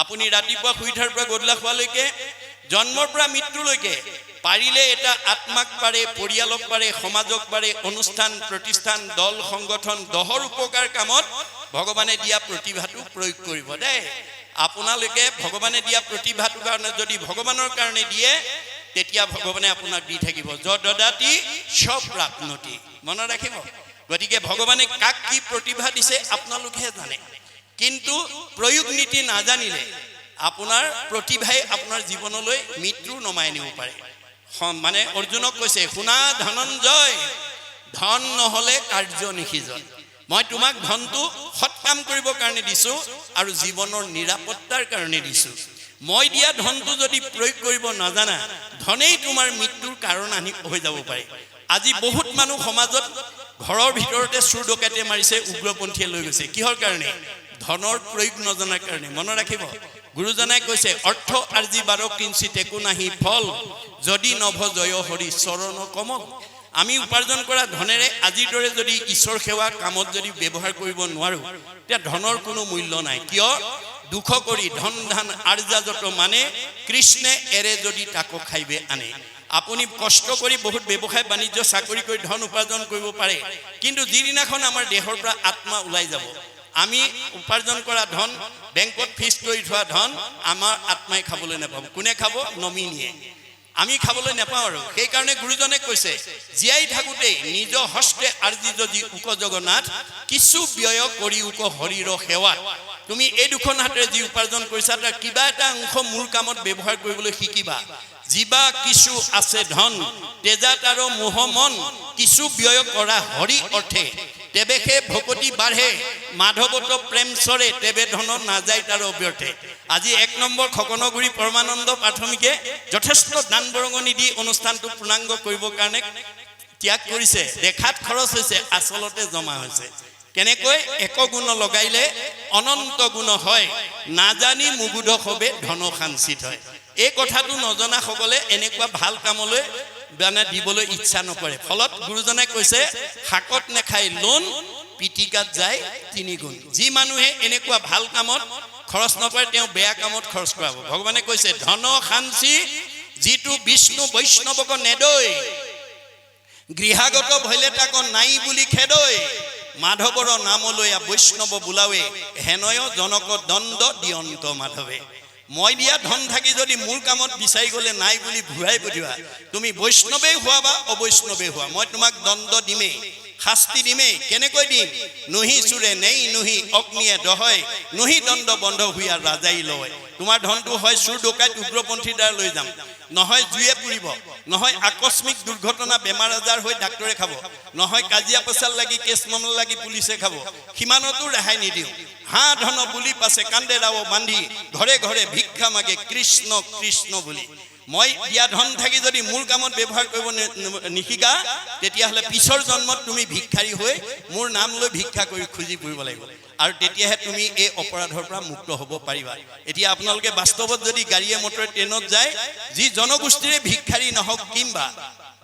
আপুনি ৰাতিপুৱা শুই উঠাৰ পৰা গধূলা খোৱালৈকে জন্মৰ পৰা মৃত্যুলৈকে পাৰিলে এটা আত্মাক পাৰে, পৰিয়ালক পাৰে, সমাজক পাৰে, অনুষ্ঠান প্ৰতিষ্ঠান দল সংগঠন দহৰ উপকাৰ কামত ভগৱানে দিয়া প্ৰতিভাটো প্ৰয়োগ কৰিব দেই। আপোনালোকে ভগৱানে দিয়া প্ৰতিভাটোৰ কাৰণে যদি ভগৱানৰ কাৰণে দিয়ে তেতিয়া ভগৱানে আপোনাক দি থাকিব। যদদাতি সব প্ৰাপ্নতি, মনত ৰাখিব। গতিকে ভগৱানে কাক কি প্ৰতিভা দিছে আপোনালোকেহে জানে, কিন্তু প্ৰয়োগ নীতি নাজানিলে আপোনাৰ প্ৰতিভাই আপোনাৰ জীৱনলৈ মৃত্যু নমাই আনিব পাৰে। মানে অৰ্জুনক কৈছে, শুনা ধনঞ্জয়, ধন নহলে কাৰ্য নিষিজন। মই তোমাক ধনটো সৎ কাম কৰিবৰ কাৰণে দিছো আৰু জীৱনৰ নিৰাপত্তাৰ কাৰণে দিছো। মই দিয়া ধনটো যদি প্ৰয়োগ কৰিব নাজানা, ধনেই তোমাৰ মৃত্যুৰ কাৰণ হৈ যাব পাৰে। আজি বহুত মানুহ সমাজত ঘৰৰ ভিতৰতে চুৰ ডকাইতে মাৰিছে, উগ্ৰপন্থীয়ে লৈ গৈছে। কিহৰ কাৰণে? ধনৰ প্ৰয়োগ নজনাৰ কাৰণে। মনত ৰাখিব, গুৰুজনাই কৈছে, অৰ্থ আৰ্জি বাৰ কিঞ্চিত একো নাহি ফল, যদি নভ জয় হৰি চৰণ কমল। আমি উপাৰ্জন কৰা ধনেৰে আজিৰ দৰে যদি ঈশ্বৰ সেৱা কামত যদি ব্যৱহাৰ কৰিব নোৱাৰো, তেতিয়া ধনৰ কোনো মূল্য নাই। কিয়? দুখ কৰি ধন ধান আৰ্জা যত মানে, কৃষ্ণে এৰে যদি তাকো খাইবে আনে। আপুনি কষ্ট কৰি বহুত ব্যৱসায় বাণিজ্য চাকৰি কৰি ধন উপাৰ্জন কৰিব পাৰে, কিন্তু যিদিনাখন আমাৰ দেহৰ পৰা আত্মা ওলাই যাব, আমি উপাৰ্জন কৰা ধন, বেংকত ফিক্স কৰি থোৱা ধন আমাৰ আত্মাই খাবলৈ নাপাব। কোনে খাব? নমিনীয়ে। আমি খাবলৈ নাপাওঁ। আৰু সেইকাৰণে গুৰুজনে কৈছে, জীয়াই থাকোঁতে নিজ হস্তে আৰ্জি যদি উক জগন্নাথ, কিছু ব্যয় কৰি উক হৰিৰ সেৱা। তুমি এই দুখন হাতেৰে যি উপাৰ্জন কৰিছা তাৰ কিবা এটা অংশ মোৰ কামত ব্যৱহাৰ কৰিবলৈ শিকিবা। জীৱা কিছু আছে ধন, তেজা তাৰ মোহ মন, কিছু ব্যয় কৰা হৰি অৰ্থে, তেবেহে ভকতি বাঢ়ে, মাধৱত প্ৰেম চৰে, তেবে ধন নাযায় তাৰ অব্যৰ্থে। আজি 1 নম্বৰ খকনগুৰি পৰমানন্দ প্ৰাথমিকে যথেষ্ট দান বৰঙণি দি অনুষ্ঠানটো পূৰ্ণাংগ কৰিবৰ কাৰণে ত্যাগ কৰিছে। দেখাত খৰচ হৈছে, আচলতে জমা হৈছে। কেনেকৈ? এক গুণ লগাইলে অনন্ত গুণ হয়, নাজানি মুগুধ হবে ধন সাঞ্চিত হয়। এই কথাটো নজনা সকলে এনেকুৱা ভাল কামলৈ মানে দিবলৈ ইচ্ছা নকৰে। ফলত গুৰুজনে কৈছে, শাকত নেখাই লোন, পিটিকাত যায় 3 গুণ। যি মানুহে এনেকুৱা ভাল কামত খৰচ নকৰে তেওঁ বেয়া কামত খৰচ কৰাব। ভগৱানে কৈছে, ধন সাঞ্চি যিটো বিষ্ণু বৈষ্ণৱক নেদৈ, গৃহাগত ভৈলে তাক নাই বুলি খেদৈ, মাধৱৰ নাম লৈ বৈষ্ণৱ বোলাৱে, হেনয় জনক দণ্ড দিয়ন্ত মাধৱে। মই দিয়া ধন থাকি যদি মোৰ কামত বিচাৰি গ'লে নাই বুলি ঘূৰাই পঠিওৱা, তুমি বৈষ্ণৱেই হোৱা বা অবৈষ্ণৱেই হোৱা, মই তোমাক দণ্ড দিমেই, শাস্তি দিমেই। কেনেকৈ দিম? নহি চুৰে নেই নহি অগ্নিয়ে দহয়, নহি দণ্ড বন্ধ হুইয়া ৰাজাই লয়। তোমাৰ ধনটো হয় চুৰ ডকাইত উগ্ৰপন্থীৰ দ্বাৰা লৈ যাম, নহয় জুয়ে পুৰিব, নহয় আকস্মিক দুৰ্ঘটনা বেমাৰ আজাৰ হৈ ডাক্তৰে খাব, নহয় কাজিয়া পেচাল লাগি কেছ মামলা লাগি পুলিচে খাব, সিমানতো ৰেহাই নিদিওঁ। হাঁ ধন বুলি পাছে কান্দে ৰাও বান্ধি, ঘৰে ঘৰে ভিক্ষা মাগে কৃষ্ণ কৃষ্ণ বুলি। মই দিয়া ধন থাকি যদি মোৰ কামত ব্যৱহাৰ কৰিব নিশিকা, তেতিয়াহ'লে পিছৰ জন্মত তুমি ভিক্ষাৰী হৈ মোৰ নাম লৈ ভিক্ষা কৰি খুজি ফুৰিব লাগিব, আৰু তেতিয়াহে তুমি এই অপৰাধৰ পৰা মুক্ত হ'ব পাৰিবা। এতিয়া আপোনালোকে বাস্তৱত যদি গাড়ীয়ে মটৰে ট্ৰেইনত যায়, যি জনগোষ্ঠীৰে ভিক্ষাৰী নহওক কিম্বা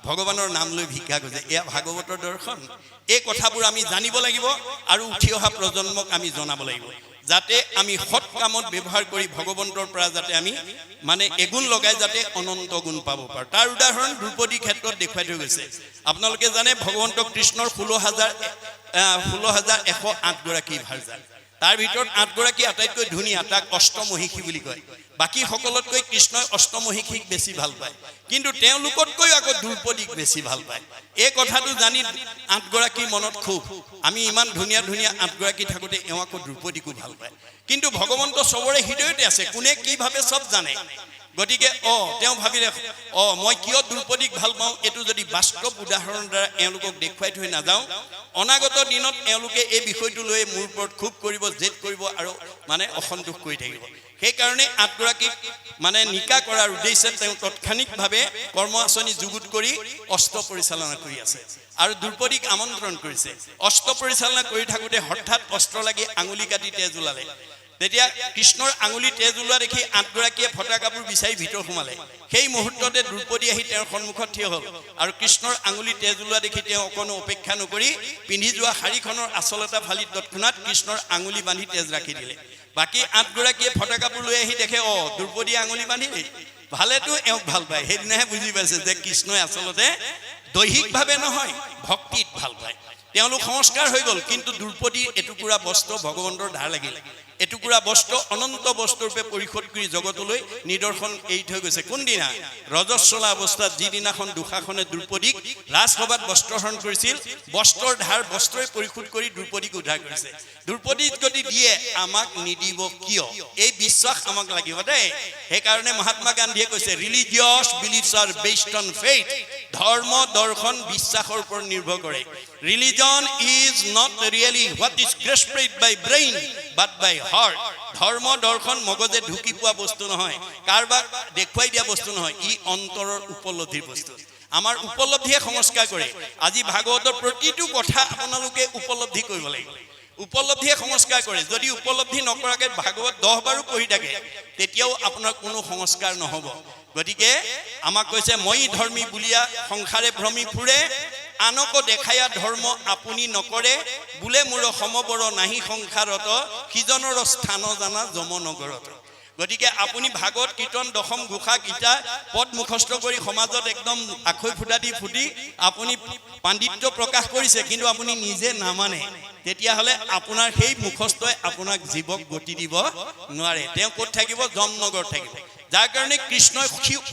ভগৱানৰ নাম লৈ ভিক্ষা খুজে, এয়া ভাগৱতৰ দৰ্শন। এই কথাবোৰ আমি জানিব লাগিব আৰু উঠি অহা প্ৰজন্মক আমি জনাব লাগিব, যাতে আমি সৎ কামত ব্যৱহাৰ কৰি ভগৱন্তৰ পৰা যাতে আমি মানে এগুণ লগাই যাতে অনন্ত গুণ পাব পাৰোঁ। তাৰ উদাহৰণ দ্ৰৌপদীৰ ক্ষেত্ৰত দেখুৱাই থৈ গৈছে। আপোনালোকে জানে ভগৱন্ত কৃষ্ণৰ 16,108 গৰাকী ভাৰ্যা, তাৰ ভিতৰত 8 গৰাকী আটাইতকৈ ধুনীয়া, তাক অষ্টমহিষী বুলি কয়। বাকী সকলোতকৈ কৃষ্ণই অষ্টমহিষীক বেছি ভাল পায়, কিন্তু তেওঁলোকতকৈ আকৌ দ্ৰৌপদীক বেছি ভাল পায়। এই কথাটো জানি 8 গৰাকীৰ মনত খুব, আমি ইমান ধুনীয়া ধুনীয়া 8 গৰাকী থাকোঁতে এওঁ আকৌ দ্ৰৌপদীকো ভাল পায়। কিন্তু ভগৱন্ত চবৰে হৃদয়তে আছে, কোনে কি ভাবে চব জানে। গতিকে তেওঁ ভাবিলে, মই কিয় দ্ৰৌপদীক ভাল পাওঁ, এইটো যদি বাস্তৱ উদাহৰণৰ দ্বাৰা এওঁলোকক দেখুৱাই থৈ নাযাওঁ, অনাগত দিনত এওঁলোকে এই বিষয়টো লৈ মোৰ ওপৰত ক্ষোভ কৰিব, জেদ কৰিব আৰু মানে অসন্তোষ কৰি থাকিব। সেইকাৰণে 8 গৰাকীক মানে নিকা কৰাৰ উদ্দেশ্যে তেওঁ তৎক্ষণিকভাৱে কৰ্ম আঁচনি যুগুত কৰি অস্ত্ৰ পৰিচালনা কৰি আছে আৰু দ্ৰৌপদীক আমন্ত্ৰণ কৰিছে। অস্ত্ৰ পৰিচালনা কৰি থাকোঁতে হঠাৎ অস্ত্ৰ লাগি আঙুলি কাটি তেজ ওলালে। তেতিয়া কৃষ্ণৰ আঙুলি তেজ ওলোৱা দেখি 8 গৰাকীয়ে ফটা কাপোৰ বিচাৰি ভিতৰ সোমালে। সেই মুহূৰ্ততে দ্ৰৌপদী আহি তেওঁৰ সন্মুখত থিয় হ'ল আৰু কৃষ্ণৰ আঙুলি তেজ ওলোৱা দেখি তেওঁ অকণো অপেক্ষা নকৰি পিন্ধি যোৱা শাৰীখনৰ আচল এটা ফালি তৎক্ষণাত কৃষ্ণৰ আঙুলি বান্ধি তেজ ৰাখি দিলে। বাকী 8 গৰাকীয়ে ফটা কাপোৰ লৈ আহি দেখে দ্ৰৌপদী আঙুলি বান্ধিলে, ভালেতো এওঁক ভাল পায়। সেইদিনাহে বুজি পাইছে যে কৃষ্ণই আচলতে দৈহিকভাৱে নহয় ভক্তিত ভাল পায়। তেওঁলোক সংস্কাৰ হৈ গ'ল, কিন্তু দ্ৰৌপদীৰ এটুকুৰা বস্ত্ৰ ভগৱন্তৰ ধাৰ লাগিল। এটুকুৰা বস্ত্ৰ অনন্ত বস্ত্ৰৰূপে পৰিশোধ কৰি জগতলৈ নিদৰ্শন এৰি থৈ গৈছে। কোনদিনা? ৰজস্বলা অৱস্থাত, যিদিনাখন দুঃশাসনে দ্ৰৌপদীক ৰাজসভাত বস্ত্ৰহৰণ কৰিছিল, বস্ত্ৰৰ ধাৰ বস্ত্ৰই পৰিশোধ কৰি দ্ৰৌপদীক উদ্ধাৰ কৰিছে। দ্ৰৌপদীক যদি দিয়ে আমাক নিদিব কিয়? এই বিশ্বাস আমাক লাগিব দেই। সেইকাৰণে মহাত্মা গান্ধীয়ে কৈছে religious beliefs are based on faith. ধৰ্ম দৰ্শন বিশ্বাসৰ ওপৰত নিৰ্ভৰ কৰে। Religion is not really what is grasped by brain but by heart. ধৰ্ম দৰ্শন মগজে ঢুকি পোৱা বস্তু নহয়, কাৰোবাক দেখুৱাই দিয়া বস্তু নহয়, ই অন্তৰৰ উপলব্ধিৰ বস্তু। আমাৰ উপলব্ধিয়ে সংস্কাৰ কৰে। আজি ভাগৱতৰ প্ৰতিটো কথা আপোনালোকে উপলব্ধি কৰিব লাগিব। উপলব্ধিয়ে সংস্কাৰ কৰে। যদি উপলব্ধি নকৰাকৈ ভাগৱত 10 বাৰো পঢ়ি থাকে তেতিয়াও আপোনাৰ কোনো সংস্কাৰ নহ'ব। গতিকে আমাক কৈছে মই ধৰ্মী বুলিয়া সংসাৰে ভ্ৰমি ফুৰে, আনকো দেখায়া ধৰ্ম আপুনি নকৰে, বোলে মোৰ সমবৰ নাহি সংসাৰত, সিজনৰ স্থান জানা যমনগৰত। গতিকে আপুনি ভাগৱত কীৰ্তন দশম ঘোষা গীতা পদ মুখস্থ কৰি সমাজত একদম আখৈ ফুটা দি ফুটি আপুনি পাণ্ডিত্য প্ৰকাশ কৰিছে, কিন্তু আপুনি নিজে নামানে, তেতিয়াহ'লে আপোনাৰ সেই মুখস্থই আপোনাক জীৱক গতি দিব নোৱাৰে। তেওঁ ক'ত থাকিব? যমনগৰত থাকিব। যাৰ কাৰণে কৃষ্ণই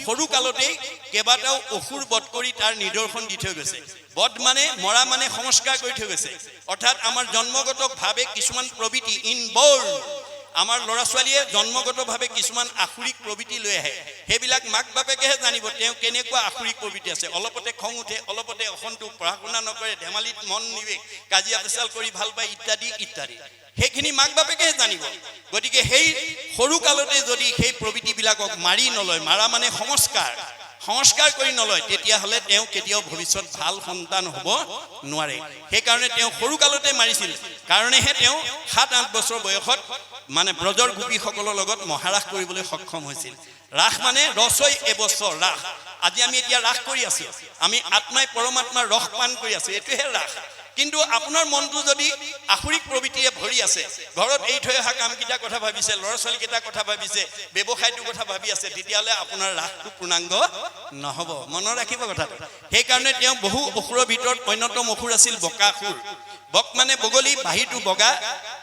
সৰু কালতেই কেইবাটাও অসুৰ বধ কৰি তাৰ নিদৰ্শন দি থৈ গৈছে। বধ মানে মৰা মানে সংস্কাৰ কৰি থৈ গৈছে। অৰ্থাৎ আমাৰ জন্মগতভাৱে কিছুমান প্ৰবৃত্তি ইনবৰ্ন, আমাৰ ল'ৰা ছোৱালীয়ে জন্মগতভাৱে কিছুমান আসুৰিক প্ৰবৃত্তি লৈ আহে। সেইবিলাক মাক বাপেকেহে জানিব তেওঁ কেনেকুৱা আসুৰিক প্ৰবৃত্তি আছে। অলপতে খং উঠে, অলপতে অসন্তোষ, পঢ়া শুনা নকৰে, ধেমালিত মন নিবে, কাজিয়া পেচাল কৰি ভাল পায় ইত্যাদি ইত্যাদি। সেইখিনি মাক বাপেকেহে জানিব। গতিকে সেই সৰু কালতে যদি সেই প্ৰবৃত্তিবিলাকক মাৰি নলয়, মাৰা মানে সংস্কাৰ কৰি নলয়, তেতিয়াহ'লে তেওঁ কেতিয়াও ভৱিষ্যত ভাল সন্তান হ'ব নোৱাৰে। সেইকাৰণে তেওঁ সৰু কালতে মাৰিছিল কাৰণেহে তেওঁ 7-8 বছৰ বয়সত মানে ব্ৰজৰ গোপীসকলৰ লগত মহাৰাস কৰিবলৈ সক্ষম হৈছিল। ৰাস মানে ৰসই এবছৰ ৰাস। আজি আমি এতিয়া ৰাস কৰি আছো, আমি আত্মাই পৰমাত্মাৰ ৰস পান কৰি আছো, এইটোহে ৰাস। কিন্তু আপোনাৰ মনটো যদি আসুৰিক প্ৰবৃত্তিৰে ভৰি আছে, ঘৰত এৰি থৈ অহা কামকেইটাৰ কথা ভাবিছে, ল'ৰা ছোৱালীকেইটাৰ কথা ভাবিছে, ব্যৱসায়টোৰ কথা ভাবি আছে, তেতিয়াহ'লে আপোনাৰ ৰাসটো পূৰ্ণাংগ নহ'ব। মনত ৰাখিব কথাটো। সেইকাৰণে তেওঁ বহু অসুৰৰ ভিতৰত অন্যতম অসুৰ আছিল বকাসুৰ। বক মানে বগলী, বাহিৰটো বগা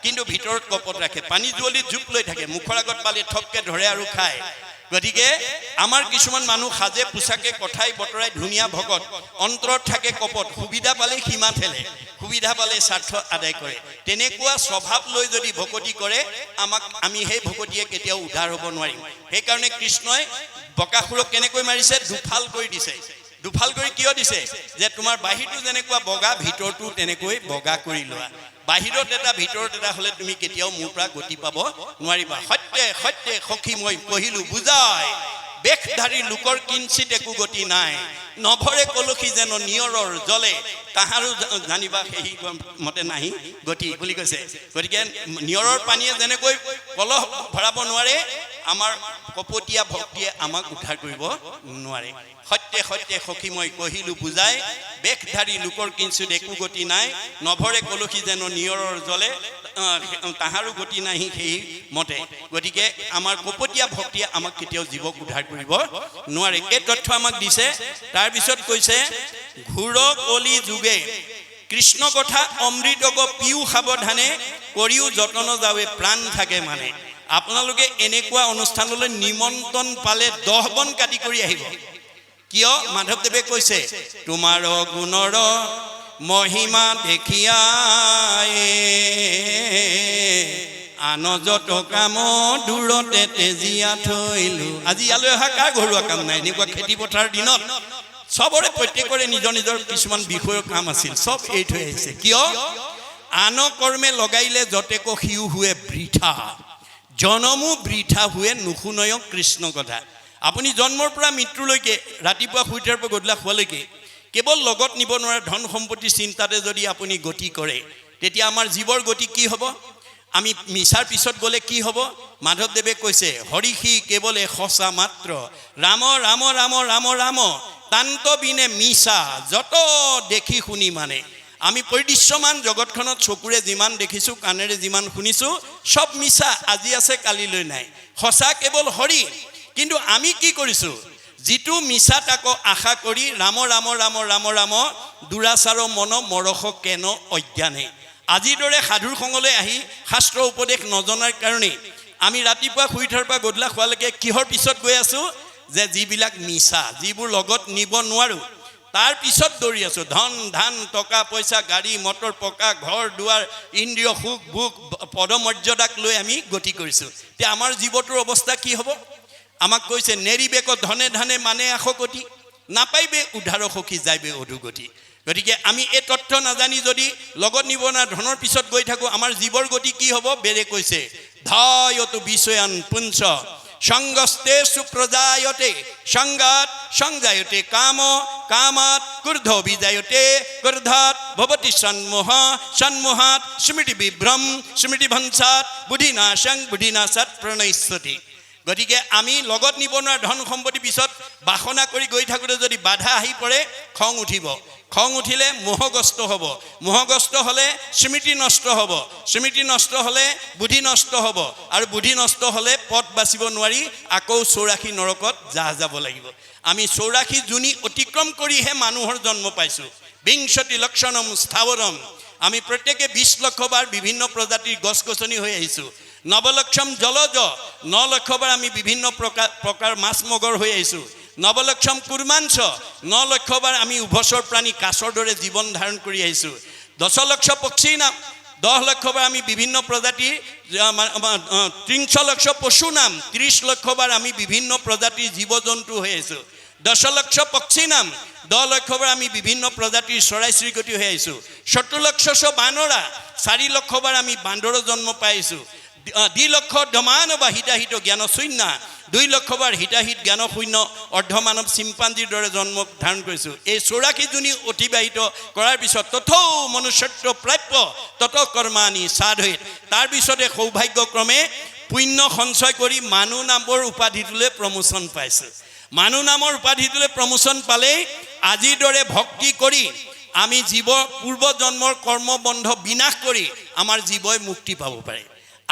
কিন্তু ভিতৰত কপট ৰাখে, পানী জুৱলিত জোপ লৈ থাকে, মুখৰ আগত পালে থপকে ধৰে আৰু খায়। গতিকে আমাৰ কিছুমান মানুহ সাজে পোছাকে কথাই বতৰাই ধুনীয়া ভকত, অন্তৰত থাকে কপট, সুবিধা পালে সীমা ঠেলে, সুবিধা পালে স্বাৰ্থ আদায় কৰে। তেনেকুৱা স্বভাৱ লৈ যদি ভকতি কৰে আমি সেই ভকতিয়ে কেতিয়াও উদ্ধাৰ হ'ব নোৱাৰিম। সেইকাৰণে কৃষ্ণই বকাসুৰক কেনেকৈ মাৰিছে? দুফাল কৰি দিছে। দুফাল কৰি কিয় দিছে? যে তোমাৰ বাহিৰটো যেনেকুৱা বগা, ভিতৰটো তেনেকৈ বগা কৰি লোৱা। বাহিৰত এটা ভিতৰত এটা হ'লে তুমি কেতিয়াও মোৰ পৰা গতি পাব নোৱাৰিবা। সত্যে সত্যে সখী মই কহিলো বুজাই, বেশধাৰী লোকৰ কিঞ্চিত একো গতি নাই, নভৰে কলসী যেন নিয়ৰৰ জলে, তাহাৰো জানিবা সেই মতে নাহি গতি বুলি কৈছে। গতিকে নিয়ৰৰ পানীয়ে যেনেকৈ কলহ ভৰাব নোৱাৰে, আমাৰ কপটীয়া ভক্তিয়ে আমাক উদ্ধাৰ কৰিব নোৱাৰে। সত্যে সত্যে সখী মই কহিলো বুজাই, বেশধাৰী লোকৰ কিঞ্চিত একো গতি নাই, নভৰে কলসী যেন নিয়ৰৰ জলে, তাহাৰো গতি নাহি সেই মতে। গতিকে আমাৰ কপটীয়া ভক্তিয়ে আমাক কেতিয়াও জীৱক উদ্ধাৰ কৰিব নোৱাৰে। এই তথ্য আমাক দিছে। তাৰপিছত কৈছে ঘোৰ কলি যুগে কৃষ্ণ কথা অমৃতক পিও সাৱধানে, কৰিও যতন যাৱে প্ৰাণ থাকে মানে। আপোনালোকে এনেকুৱা অনুষ্ঠানলৈ নিমন্ত্ৰণ পালে 10 বন কাটি কৰি আহিব। কিয়? মাধৱদেৱে কৈছে তোমাৰ গুণৰ মহিমা দেখিয়াই, আন যত কাম দূৰতে তেজিয়া থৈলো। আজি ইয়ালৈ অহা কাৰ ঘৰুৱা কাম নাই? এনেকুৱা খেতি পথাৰৰ দিনত চবৰে প্ৰত্যেকৰে নিজৰ নিজৰ কিছুমান বিষয়ৰ কাম আছিল, চব এৰি থৈ আহিছে। কিয়? আন কৰ্মে লগাইলে যতেক সিও হুৱে বৃথা, জনমো বৃথা হুৱে নুশুনয় কৃষ্ণ কথা। আপুনি জন্মৰ পৰা মৃত্যুলৈকে, ৰাতিপুৱা শুই উঠাৰ পৰা গধূলা শুৱালৈকে কেৱল লগত নিব নোৱাৰা ধন সম্পত্তিৰ চিন্তাতে যদি আপুনি গতি কৰে, তেতিয়া আমাৰ জীৱৰ গতি কি হ'ব? আমি মিছাৰ পিছত গ'লে কি হ'ব? মাধৱদেৱে কৈছে হৰিষি কেৱলে সঁচা মাত্ৰ, ৰাম ৰাম ৰাম ৰাম ৰাম, তান্ত বিনে মিছা যত দেখি শুনি মানে। আমি পৰিদৃশ্যমান জগতখনত চকুৰে যিমান দেখিছোঁ, কাণেৰে যিমান শুনিছোঁ, সব মিছা। আজি আছে কালিলৈ নাই, সঁচা কেৱল হৰি। কিন্তু আমি কি কৰিছোঁ, যিটো মিছা তাক আশা কৰি ৰাম ৰাম ৰাম ৰাম ৰাম দুৰাচাৰ মন মৰস কেন অজ্ঞানে। আজিৰ দৰে সাধুৰ সংগলৈ আহি শাস্ত্ৰ উপদেশ নজনাৰ কাৰণে আমি ৰাতিপুৱা শুই উঠাৰ পৰা গধূলা খোৱালৈকে কিহৰ পিছত গৈ আছোঁ, যে যিবিলাক মিছা, যিবোৰ লগত নিব নোৱাৰোঁ তাৰ পিছত দৌৰি আছোঁ। ধন ধান টকা পইচা গাড়ী মটৰ পকা ঘৰ দুৱাৰ ইন্দ্ৰিয় সুখ ভোগ পদমৰ্যাদাক লৈ আমি গতি কৰিছোঁ। এতিয়া আমাৰ জীৱটোৰ অৱস্থা কি হ'ব? আমাক কৈছে নেৰিবেক ধনে ধানে মানে আশ কোটি, নাপাইবে উদ্ধাৰ সখী যাইবে অধুগতি। গতিকে আমি এই তথ্য নাজানি যদি লগত নিব না ধনৰ পিছত গৈ থাকোঁ, আমাৰ জীৱৰ গতি কি হ'ব? বেৰে কৈছে ধয়তু বিষয়ান পুঞ্চ সংগস্তে সুপ্ৰজায়তে সংগাত সংজায়তে কাম কামাত ক্ৰোধ বিজায়তে ক্ৰোধাত ভৱতি সন্মোহ সন্মোহাত স্মৃতি বিভ্ৰম স্মৃতি ভঞ্চাত বুদ্ধিনাশং বুদ্ধিনাশাত প্ৰণশ্যতি। গতিকে আমি লগত নিব নোৱাৰা ধন সম্পত্তি পিছত বাসনা কৰি গৈ থাকোঁতে যদি বাধা আহি পৰে, খং উঠিব। খং উঠিলে মোহগ্ৰস্ত হ'ব, মোহগ্ৰস্ত হ'লে স্মৃতি নষ্ট হ'ব, স্মৃতি নষ্ট হ'লে বুদ্ধি নষ্ট হ'ব, আৰু বুদ্ধি নষ্ট হ'লে পথ বাচিব নোৱাৰি আকৌ 84 নৰকত যাব লাগিব। আমি 84 জুনি অতিক্ৰম কৰিহে মানুহৰ জন্ম পাইছোঁ। বিংশতি লক্ষণম স্থাৱৰম, আমি প্ৰত্যেকে 20 লক্ষ বাৰ বিভিন্ন প্ৰজাতিৰ গছ গছনি হৈ আহিছোঁ। নৱলক্ষম জলজ, 9 লক্ষ বাৰ আমি বিভিন্ন প্ৰকাৰ মাছ মগৰ হৈ আহিছোঁ। নৱলক্ষম কুৰ্মাঞ্চ, 9 লক্ষ বাৰ আমি উভচৰ প্ৰাণী কাছৰ দৰে জীৱন ধাৰণ কৰি আহিছোঁ। 10 লক্ষ পক্ষী নাম, 10 লক্ষ বাৰ আমি বিভিন্ন প্ৰজাতিৰ 30 লক্ষ পশু নাম, 30 লক্ষ বাৰ আমি বিভিন্ন প্ৰজাতিৰ জীৱ জন্তু হৈ আহিছোঁ। 10 লক্ষ পক্ষী নাম, 10 লক্ষ বাৰ আমি বিভিন্ন প্ৰজাতিৰ চৰাই চিৰিকটি হৈ আহিছোঁ। 70 লক্ষ বানৰা, 4 লক্ষ বাৰ আমি বান্দৰৰ জন্ম পাইছোঁ। 2 লক্ষ ধমান বা হিতাহিত জ্ঞান শূন্য, 2 লক্ষ বাৰ হিতাহিত জ্ঞান শূন্য অৰ্ধমানৱ চিম্পাঞ্জীৰ দৰে জন্ম ধাৰণ কৰিছোঁ। এই 84 জনী অতিবাহিত কৰাৰ পিছত তথৌ মনুষ্যত্ব প্ৰাপ্য তত কৰ্মাণি সাধয়িত, তাৰপিছতে সৌভাগ্যক্ৰমে পুণ্য সঞ্চয় কৰি মানুহ নামৰ উপাধিটোলৈ প্ৰমোচন পাইছোঁ। মানুহ নামৰ উপাধিটোলৈ প্ৰমোচন পালেই আজিৰ দৰে ভক্তি কৰি আমি জীৱ পূৰ্ব জন্মৰ কৰ্মবন্ধ বিনাশ কৰি আমাৰ জীৱই মুক্তি পাব পাৰে।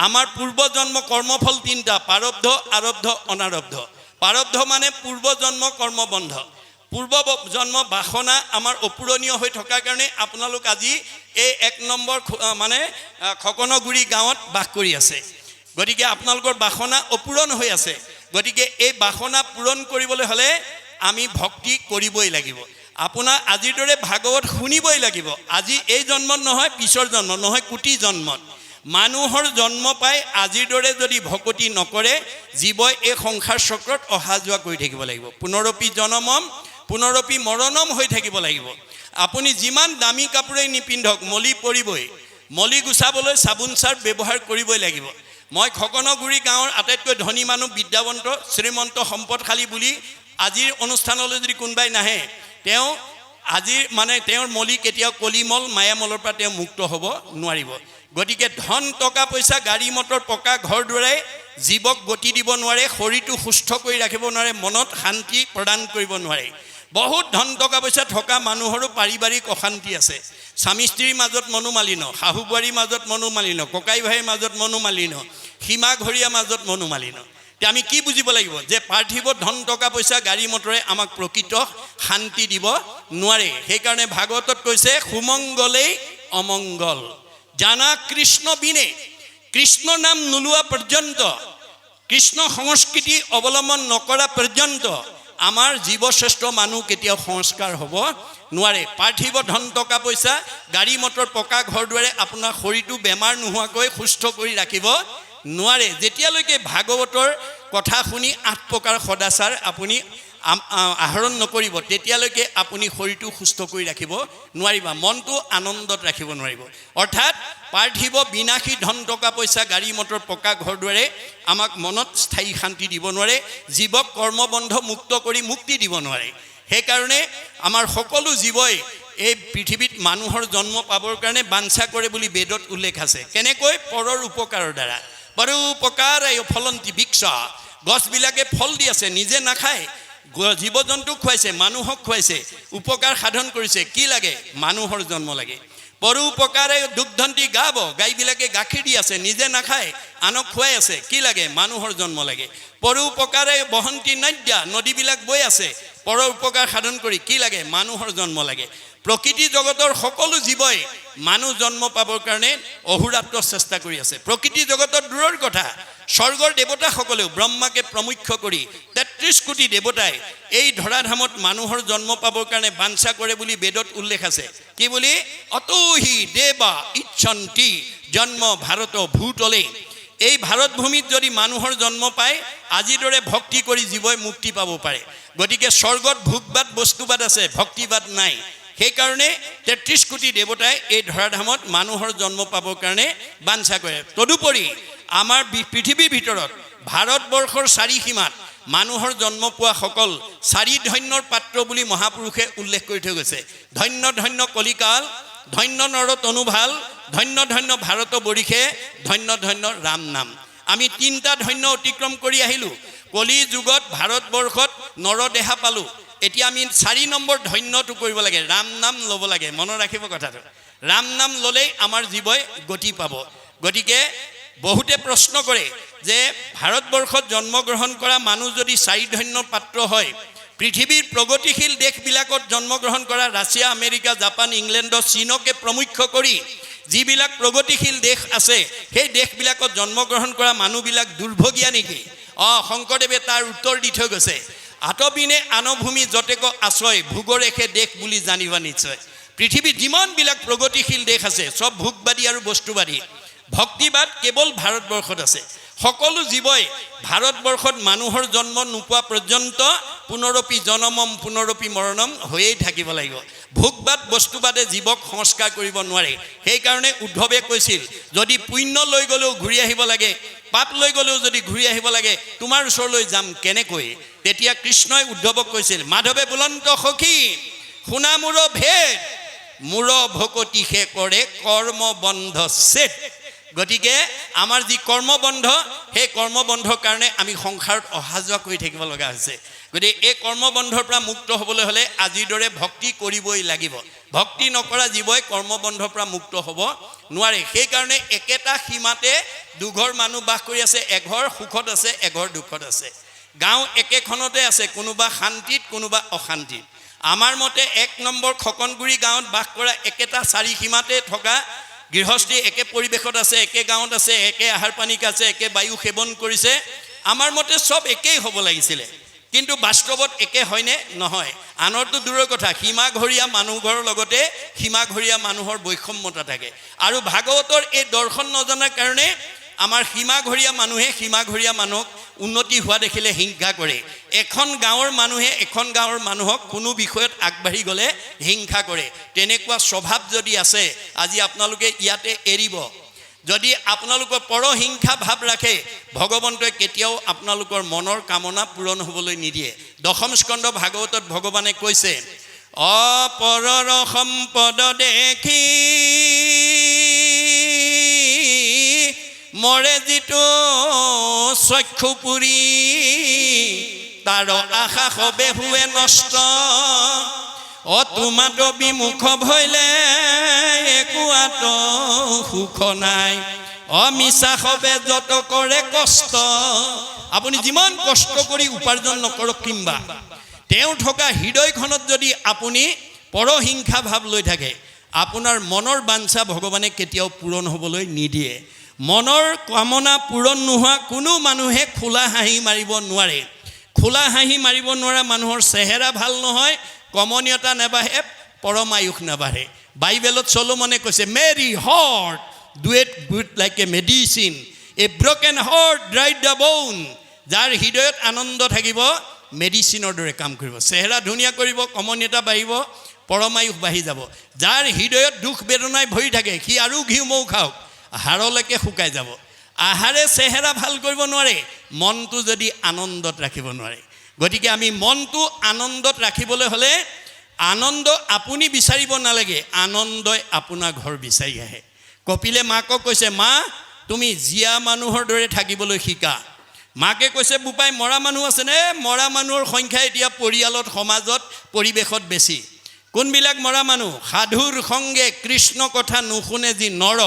আমাৰ পূৰ্ব জন্ম কৰ্মফল 3টা, প্ৰাৰব্ধ আৰব্ধ অনাৰব্ধ। প্ৰাৰব্ধ মানে পূৰ্ব জন্ম কৰ্মবন্ধ, পূৰ্ব জন্ম বাসনা আমাৰ অপূৰণীয় হৈ থকাৰ কাৰণে আপোনালোক আজি এই 1 নম্বৰ মানে খকনগুৰি গাঁৱত বাস কৰি আছে। গতিকে আপোনালোকৰ বাসনা অপূৰণ হৈ আছে। গতিকে এই বাসনা পূৰণ কৰিবলৈ হ'লে আমি ভক্তি কৰিবই লাগিব। আপোনাৰ আজিৰ দৰে ভাগৱত শুনিবই লাগিব। আজি এই জন্মত নহয়, পিছৰ জন্ম নহয়, কোটি জন্মত। মানুহৰ জন্ম পাই আজিৰ দৰে যদি ভকতি নকৰে জীৱই এই সংসাৰ চক্ৰত অহা যোৱা কৰি থাকিব লাগিব। পুনৰপি জনমম পুনৰপি মৰণম হৈ থাকিব লাগিব। আপুনি যিমান দামী কাপোৰেই নিপিন্ধক মলি পৰিবই, মলি গুচাবলৈ চাবোন চাৰ্ফ ব্যৱহাৰ কৰিবই লাগিব। মই খকনগুৰি গাঁৱৰ আটাইতকৈ ধনী মানুহ, বিদ্যাৱন্ত, শ্ৰীমন্ত, সম্পদশালী বুলি আজিৰ অনুষ্ঠানলৈ যদি কোনোবাই নাহে, তেওঁ আজিৰ মানে তেওঁৰ মলি কেতিয়াও কলিমল মায়ামলৰ পৰা তেওঁ মুক্ত হ'ব নোৱাৰিব। গতিকে ধন টকা পইচা গাড়ী মটৰ পকা ঘৰ দুৱাৰে জীৱক গতি দিব নোৱাৰে, শৰীৰটো সুস্থ কৰি ৰাখিব নোৱাৰে, মনত শান্তি প্ৰদান কৰিব নোৱাৰে। বহুত ধন টকা পইচা থকা মানুহৰো পাৰিবাৰিক অশান্তি আছে। স্বামী স্ত্ৰীৰ মাজত মনোমালিন্য, শাহু বোৱাৰীৰ মাজত মনোমালিন্য, ককাই ভাইৰ মাজত মনোমালিন্য, সীমা ঘৰীয়া মাজত মনোমালিন্য। এতিয়া আমি কি বুজিব লাগিব যে পাৰ্থিৱ ধন টকা পইচা গাড়ী মটৰে আমাক প্ৰকৃত শান্তি দিব নোৱাৰে। সেইকাৰণে ভাগৱতত কৈছে সুমংগলেই অমংগল, জানা কৃষ্ণ বিনে, কৃষ্ণ নাম নোলোৱা পৰ্যন্ত, কৃষ্ণ সংস্কৃতি অৱলম্বন নকৰা পৰ্যন্ত আমাৰ জীৱশ্ৰেষ্ঠ মানুহ কেতিয়াও সংস্কাৰ হ'ব নোৱাৰে। পাৰ্থিৱ ধন টকা পইচা গাড়ী মটৰ পকা ঘৰ দুৱাৰে আপোনাৰ শৰীৰটো বেমাৰ নোহোৱাকৈ সুস্থ কৰি ৰাখিব নোৱাৰে। যেতিয়ালৈকে ভাগৱতৰ কথা শুনি 8 প্ৰকাৰ সদাচাৰ আপুনি আহৰণ নকৰিব তেতিয়ালৈকে আপুনি শৰীৰটো সুস্থ কৰি ৰাখিব নোৱাৰিব, মনটো আনন্দত ৰাখিব নোৱাৰিব। অৰ্থাৎ পাৰ্থিৱ বিনাশী ধন টকা পইচা গাড়ী মটৰ পকা ঘৰ দুৱাৰে আমাক মনত স্থায়ী শান্তি দিব নোৱাৰে, জীৱক কৰ্মবন্ধ মুক্ত কৰি মুক্তি দিব নোৱাৰে। সেইকাৰণে আমাৰ সকলো জীৱই এই পৃথিৱীত মানুহৰ জন্ম পাবৰ কাৰণে বাঞ্ছা কৰে বুলি বেদত উল্লেখ আছে। কেনেকৈ? পৰৰ উপকাৰৰ দ্বাৰা। পৰ উপকাৰ ফলন্তি বৃক্ষ, গছবিলাকে ফল দি আছে, নিজে নাখায়, জীৱ জন্তুক খুৱাইছে, মানুহক খুৱাইছে, উপকাৰ সাধন কৰিছে। কি লাগে? মানুহৰ জন্ম লাগে। পৰোপকাৰে দুগ্ধন্তি গাব, গাইবিলাকে গাখীৰ দি আছে, নিজে নাখায়, আনক খুৱাই আছে, কি লাগে? মানুহৰ জন্ম লাগে। পৰোপকাৰে বহন্তি নদ্যা, নদীবিলাক বৈ আছে, পৰৰ উপকাৰ সাধন কৰি, কি লাগে? মানুহৰ জন্ম লাগে। প্ৰকৃতি জগতৰ সকলো জীৱই মানুহ জন্ম পাবৰ কাৰণে অহোৰাত্ৰ চেষ্টা কৰি আছে। প্ৰকৃতি জগতৰ দূৰৰ কথা, স্বৰ্গৰ দেৱতাসকলেও ব্ৰহ্মাকে প্ৰমুখ্য কৰি ৩৩ কোটি দেৱতাই এই ধৰাধামত মানুহৰ জন্ম পাবৰ কাৰণে বাঞ্ছা কৰে বুলি বেদত উল্লেখ আছে। কি বুলি? অতোহি দেৱা ইচ্ছন্তি জন্ম ভাৰত ভূতলে। এই ভাৰত ভূমিত যদি মানুহৰ জন্ম পায়, আজিৰ দৰে ভক্তি কৰি জীৱই মুক্তি পাব পাৰে। গতিকে স্বৰ্গত ভোগবাদ বস্তুবাদ আছে, ভক্তিবাদ নাই। সেইকাৰণে ৩৩ কোটি দেৱতাই এই ধৰাধামত মানুহৰ জন্ম পাবৰ কাৰণে বাঞ্ছা কৰে। তদুপৰি আমাৰ পৃথিৱীৰ ভিতৰত ভাৰতবৰ্ষৰ ৪ সীমাত মানুহৰ জন্ম পোৱাসকল ৪ ধন্যৰ পাত্ৰ বুলি মহাপুৰুষে উল্লেখ কৰি থৈ গৈছে। ধন্য ধন্য কলিকাল, ধন্য নৰ তনুভাল, ধন্য ধন্য ভাৰত বৰিষে, ধন্য ধন্য ৰাম নাম। আমি ৩টা ধন্য অতিক্ৰম কৰি আহিলোঁ। কলি যুগত ভাৰতবৰ্ষত নৰদেহা পালোঁ। এতিয়া আমি ৪ নম্বৰ ধন্যটো কৰিব লাগে, ৰাম নাম ল'ব লাগে। মনত ৰাখিব কথাটো, ৰাম নাম ল'লেই আমাৰ জীৱই গতি পাব। গতিকে বহুতে প্ৰশ্ন কৰে যে ভাৰতবৰ্ষত জন্মগ্ৰহণ কৰা মানুহ যদি ৪ ধন্য পাত্ৰ হয়, পৃথিৱীৰ প্ৰগতিশীল দেশবিলাকত জন্মগ্ৰহণ কৰা ৰাছিয়া, আমেৰিকা, জাপান, ইংলেণ্ড, চীনকে প্ৰমুখ্য কৰি যিবিলাক প্ৰগতিশীল দেশ আছে, সেই দেশবিলাকত জন্মগ্ৰহণ কৰা মানুহবিলাক দুৰ্ভগীয়া নেকি? শংকৰদেৱে তাৰ উত্তৰ দি থৈ গৈছে। আতপিনে আনভূমি যতেক আশ্ৰয়, ভোগৰেখে দেশ বুলি জানিবা নিশ্চয়। পৃথিৱীত যিমানবিলাক প্ৰগতিশীল দেশ আছে, চব ভোগবাদী আৰু বস্তুবাদী। ভক্তিবাদ কেৱল ভাৰতবৰ্ষত আছে। সকলো জীৱই ভাৰতবৰ্ষত মানুহৰ জন্ম নোপোৱা পৰ্যন্ত পুনৰপি জনমম পুনৰপি মৰণম হৈয়ে থাকিব লাগিব। ভোগবাদ বস্তুবাদে জীৱক সংস্কাৰ কৰিব নোৱাৰে। সেইকাৰণে উদ্ধৱে কৈছিল, যদি পুণ্য লৈ গ'লেও ঘূৰি আহিব লাগে, পাপ লৈ গ'লেও যদি ঘূৰি আহিব লাগে, তোমাৰ ওচৰলৈ যাম কেনেকৈ? তেতিয়া কৃষ্ণই উদ্ধৱক কৈছিল, মাধৱে বুলন্ত সখী শুনা মোৰ ভেদ, মোৰ ভকতিহে কৰে কৰ্মবন্ধ ছেদ। গতিকে আমাৰ যি কৰ্মবন্ধ, সেই কৰ্মবন্ধৰ কাৰণে আমি সংসাৰত অহা যোৱা কৰি থাকিব লগা হৈছে। গতিকে এই কৰ্মবন্ধৰ পৰা মুক্ত হ'বলৈ হ'লে আজিৰ দৰে ভক্তি কৰিবই লাগিব। ভক্তি নকৰা জীৱই কৰ্মবন্ধৰ পৰা মুক্ত হ'ব নোৱাৰে। সেইকাৰণে একেটা সীমাতে দুঘৰ মানুহ বাস কৰি আছে, এঘৰ সুখত আছে, এঘৰ দুখত আছে। গাঁও একেখনতে আছে, কোনোবা শান্তিত, কোনোবা অশান্তিত। আমাৰ মতে ১ নম্বৰ খকনগুৰি গাঁৱত বাস কৰা একেটা ৪ সীমাতে থকা গৃহস্থী একে পৰিৱেশত আছে, একে গাঁৱত আছে, একে আহাৰ পানীক আছে, একে বায়ু সেৱন কৰিছে। আমাৰ মতে চব একেই হ'ব লাগিছিলে, কিন্তু বাস্তৱত একে হয়নে? নহয়। আনৰতো দূৰৰ কথা, সীমাঘৰীয়া মানুহঘৰৰ লগতে সীমাঘৰীয়া মানুহৰ বৈষম্যতা থাকে। আৰু ভাগৱতৰ এই দৰ্শন নজনাৰ কাৰণে আমাৰ সীমাঘৰীয়া মানুহে সীমাঘৰীয়া মানুহক উন্নতি হোৱা দেখিলে হিংসা কৰে। এখন গাঁৱৰ মানুহে এখন গাঁৱৰ মানুহক কোনো বিষয়ত আগবাঢ়ি গ'লে হিংসা কৰে। তেনেকুৱা স্বভাৱ যদি আছে, আজি আপোনালোকে ইয়াতে এৰিব। যদি আপোনালোকৰ পৰহিংসা ভাৱ ৰাখে, ভগৱন্তই কেতিয়াও আপোনালোকৰ মনৰ কামনা পূৰণ হ'বলৈ নিদিয়ে। ১০ম স্কন্ধ ভাগৱতত ভগৱানে কৈছে, অপৰৰ সম্পদ দেখি মৰে যিটো চক্ষু পুৰি, তাৰ আশা সবে হুৱে নষ্ট, তোমাতো বিমুখ ভৈলে একোৱাত সুখ নাই, মিছা সবে যত কৰে কষ্ট। আপুনি যিমান কষ্ট কৰি উপাৰ্জন নকৰক কিম্বা, তেওঁ থকা হৃদয়খনত যদি আপুনি পৰহিংসা ভাৱ লৈ থাকে, আপোনাৰ মনৰ বাঞ্ছা ভগৱানে কেতিয়াও পূৰণ হ'বলৈ নিদিয়ে। মনৰ কামনা পূৰণ নোহোৱা কোনো মানুহে খোলা হাঁহি মাৰিব নোৱাৰে। খোলা হাঁহি মাৰিব নোৱাৰা মানুহৰ চেহেৰা ভাল নহয়, কমনীয়তা নাবাঢ়ে, পৰমায়ুস নাবাঢ়ে। বাইবেলত চলোমনে কৈছে, merry heart do it good like a medicine, a broken heart dried the bone. যাৰ হৃদয়ত আনন্দ থাকিব, মেডিচিনৰ দৰে কাম কৰিব। চেহেৰা ধুনীয়া কৰিব, কমনীয়তা বাঢ়িব, পৰমায়ুস বাঢ়ি যাব। যাৰ হৃদয়ত দুখ বেদনাই ভৰি থাকে, সি আৰু ঘিউ মৌ খাওক, হাড়লৈকে শুকাই যাব। আহাৰে চেহেৰা ভাল কৰিব নোৱাৰে, মনটো যদি আনন্দত ৰাখিব নোৱাৰে। গতিকে আমি মনটো আনন্দত ৰাখিবলৈ হ'লে আনন্দ আপুনি বিচাৰিব নালাগে, আনন্দই আপোনাৰ ঘৰ বিচাৰি আহে। কপিলে মাকক কৈছে, মা তুমি জীয়া মানুহৰ দৰে থাকিবলৈ শিকা। মাকে কৈছে, বোপাই মৰা মানুহ আছেনে? মৰা মানুহৰ সংখ্যা এতিয়া পৰিয়ালত, সমাজত, পৰিৱেশত বেছি। কোনবিলাক মৰা মানুহ? সাধুৰ সংগে কৃষ্ণ কথা নুশুনে যি নৰ,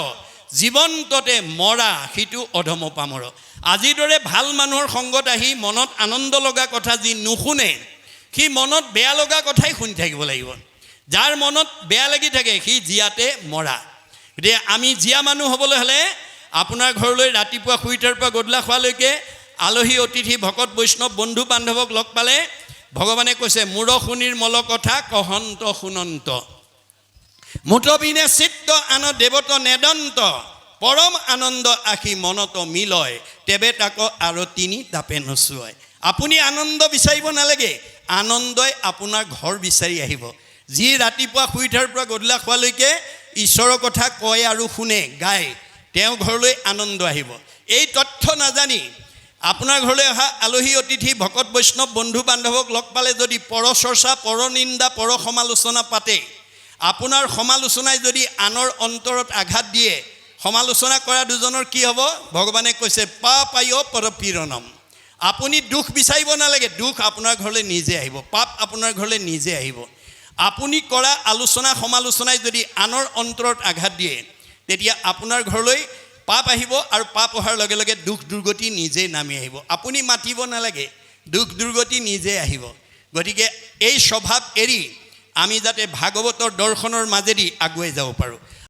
জীৱন্ততে মৰা সিটো অধম পামৰ। আজিৰ দৰে ভাল মানুহৰ সংগত আহি মনত আনন্দ লগা কথা যি নুশুনে, সি মনত বেয়া লগা কথাই শুনি থাকিব লাগিব। যাৰ মনত বেয়া লাগি থাকে সি জীয়াতে মৰা। গতিকে আমি জীয়া মানুহ হ'বলৈ হ'লে আপোনাৰ ঘৰলৈ ৰাতিপুৱা শুই উঠাৰ পৰা গধূলা খোৱালৈকে আলহী অতিথি ভকত বৈষ্ণৱ বন্ধু বান্ধৱক লগ পালে ভগৱানে কৈছে মূৰ শুনিৰ মল কথা কহন্ত শুনন্ত, মুঠবিনে চিত্ত আন দেৱত নেদন্ত, পৰম আনন্দ আখি মনত মিলয়, তেবে তাক আৰু তিনি তাপে নচুৱায়। আপুনি আনন্দ বিচাৰিব নালাগে, আনন্দই আপোনাৰ ঘৰ বিচাৰি আহিব। যি ৰাতিপুৱা শুই উঠাৰ পৰা গধূলা খোৱালৈকে ঈশ্বৰৰ কথা কয় আৰু শুনে গায়, তেওঁ ঘৰলৈ আনন্দ আহিব। এই তথ্য নাজানি আপোনাৰ ঘৰলৈ অহা আলহী অতিথি ভকত বৈষ্ণৱ বন্ধু বান্ধৱক লগ পালে যদি পৰচৰ্চা, পৰনিন্দা, পৰ সমালোচনা পাতে, আপোনাৰ সমালোচনাই যদি আনৰ অন্তৰত আঘাত দিয়ে, সমালোচনা কৰা দুজনৰ কি হ'ব? ভগৱানে কৈছে পাপায় পৰপীড়নম। আপুনি দুখ বিচাৰিব নালাগে, দুখ আপোনাৰ ঘৰলৈ নিজে আহিব, পাপ আপোনাৰ ঘৰলৈ নিজে আহিব। আপুনি কৰা আলোচনা সমালোচনাই যদি আনৰ অন্তৰত আঘাত দিয়ে, তেতিয়া আপোনাৰ ঘৰলৈ পাপ আহিব আৰু পাপ অহাৰ লগে লগে দুখ দুৰ্গতি নিজেই নামি আহিব। আপুনি মাতিব নালাগে, দুখ দুৰ্গতি নিজে আহিব। গতিকে এই স্বভাৱ এৰি আমি যাতে ভাগৱতৰ দৰ্শনৰ মাজেদি আগুৱাই যাব পাৰোঁ।